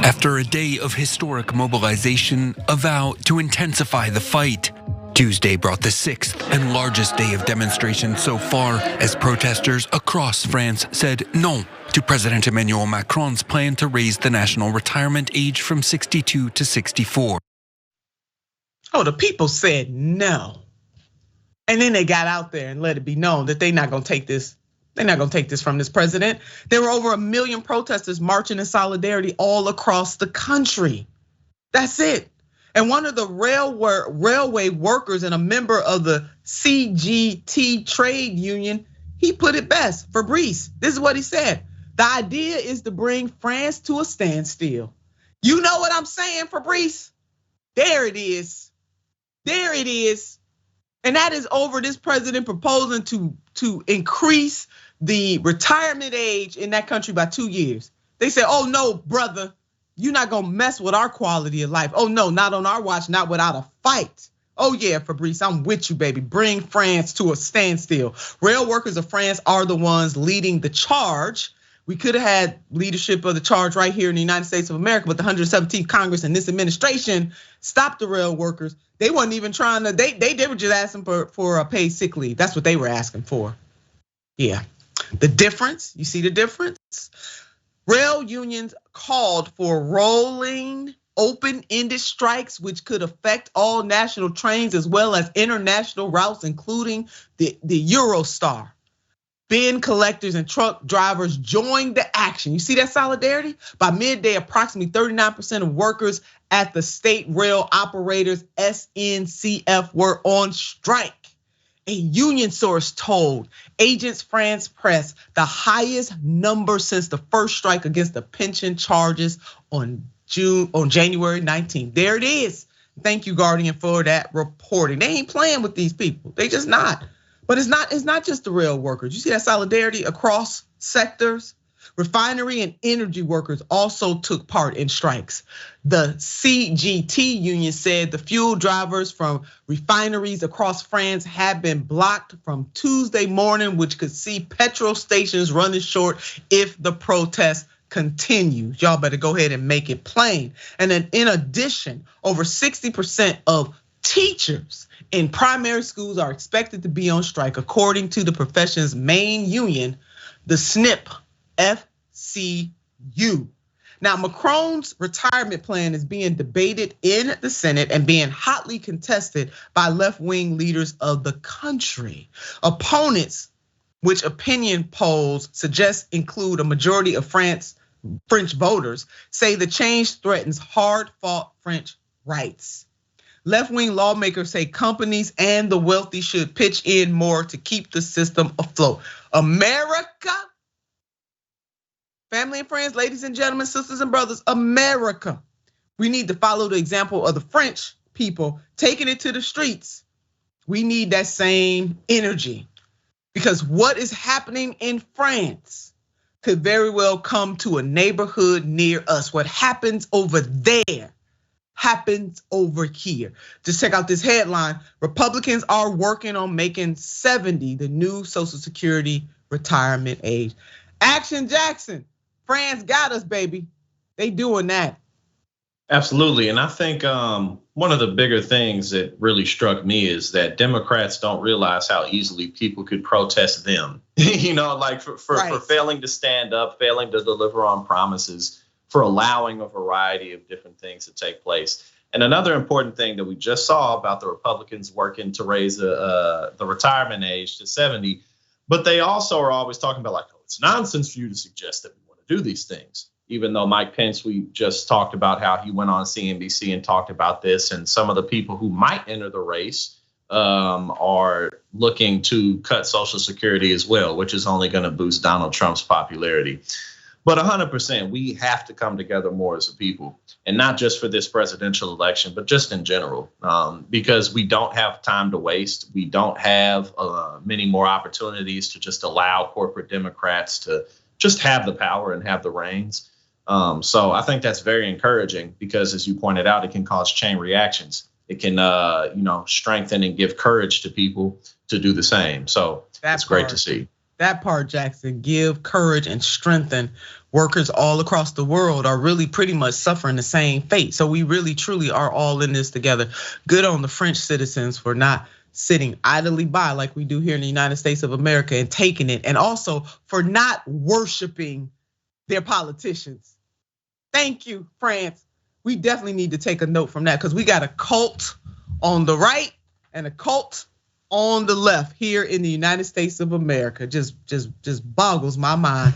After a day of historic mobilization, a vow to intensify the fight. Tuesday brought the sixth and largest day of demonstration so far as protesters across France said no to President Emmanuel Macron's plan to raise the national retirement age from 62 to 64. Oh, the people said no. And then they got out there and let it be known that they're not gonna take this. They're not gonna take this from this president. There were over 1 million protesters marching in solidarity all across the country. That's it. And one of the railway workers and a member of the CGT trade union, he put it best. Fabrice, this is what he said. The idea is to bring France to a standstill. You know what I'm saying, Fabrice? There it is. There it is. And that is over this president proposing to increase the retirement age in that country by 2 years. They said, oh no, brother, you're not gonna mess with our quality of life. Oh no, not on our watch, not without a fight. Oh yeah, Fabrice, I'm with you, baby. Bring France to a standstill. Rail workers of France are the ones leading the charge. We could have had leadership of the charge right here in the United States of America, but the 117th Congress and this administration stopped the rail workers. They wasn't even trying to, they were just asking for a paid sick leave. That's what they were asking for. Yeah, the difference, you see the difference? Rail unions called for rolling open-ended strikes, which could affect all national trains as well as international routes, including the Eurostar. Bin collectors and truck drivers joined the action. You see that solidarity? By midday, approximately 39% of workers at the state rail operators, SNCF, were on strike. A union source told Agence France Presse the highest number since the first strike against the pension charges on January 19th. There it is. Thank you, Guardian, for that reporting. They ain't playing with these people. They just not. But it's not just the rail workers. You see that solidarity across sectors? Refinery and energy workers also took part in strikes. The CGT union said the fuel drivers from refineries across France had been blocked from Tuesday morning, which could see petrol stations running short if the protest continues. Y'all better go ahead and make it plain. And then in addition, over 60% of teachers in primary schools are expected to be on strike, according to the profession's main union, the SNP FCU. Now, Macron's retirement plan is being debated in the Senate and being hotly contested by left-wing leaders of the country. Opponents, which opinion polls suggest include a majority of French voters, say the change threatens hard-fought French rights. Left-wing lawmakers say companies and the wealthy should pitch in more to keep the system afloat. America, family and friends, ladies and gentlemen, sisters and brothers, America. We need to follow the example of the French people taking it to the streets. We need that same energy because what is happening in France could very well come to a neighborhood near us. What happens over there happens over here. Just check out this headline. Republicans are working on making 70 the new Social Security retirement age. Action Jackson. France got us, baby. They doing that. Absolutely, and I think one of the bigger things that really struck me is that Democrats don't realize how easily people could protest them. Like for failing to stand up, failing to deliver on promises, for allowing a variety of different things to take place. And another important thing that we just saw about the Republicans working to raise the retirement age to 70, but they also are always talking about like, oh, it's nonsense for you to suggest that we want to do these things. Even though Mike Pence, we just talked about how he went on CNBC and talked about this, and some of the people who might enter the race are looking to cut Social Security as well, which is only going to boost Donald Trump's popularity. But 100%, we have to come together more as a people, and not just for this presidential election, but just in general, because we don't have time to waste. We don't have many more opportunities to just allow corporate Democrats to just have the power and have the reins. So I think that's very encouraging because, as you pointed out, it can cause chain reactions. It can, strengthen and give courage to people to do the same. So that's great to see. That part, Jackson, give courage and strengthen workers all across the world are really pretty much suffering the same fate. So we really truly are all in this together. Good on the French citizens for not sitting idly by like we do here in the United States of America and taking it, and also for not worshiping their politicians. Thank you, France. We definitely need to take a note from that, because we got a cult on the right and a cult on the left here in the United States of America. Just boggles my mind.